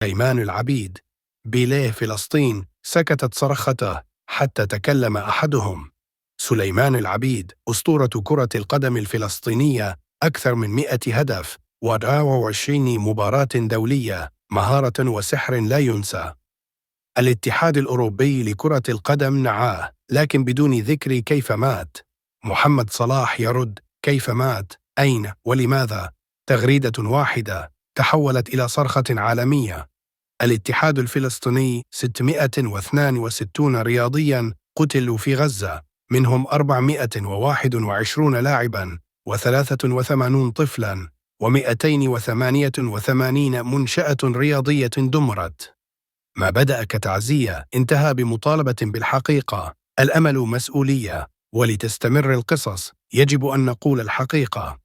سليمان العبيد. بيليه فلسطين، سكتت صرخته حتى تكلم أحدهم. سليمان العبيد أسطورة كرة القدم الفلسطينية، أكثر من 100 هدف و24 مباراة دولية، مهارة وسحر لا ينسى. الاتحاد الأوروبي لكرة القدم نعاه، لكن بدون ذكر كيف مات. محمد صلاح يرد: كيف مات؟ أين؟ ولماذا؟ تغريدة واحدة تحولت إلى صرخة عالمية. الاتحاد الفلسطيني 662 رياضياً قتلوا في غزة، منهم 421 لاعباً و83 طفلاً و288 منشأة رياضية دمرت. ما بدأ كتعزية انتهى بمطالبة بالحقيقة. الأمل مسؤولية، ولتستمر القصص يجب أن نقول الحقيقة.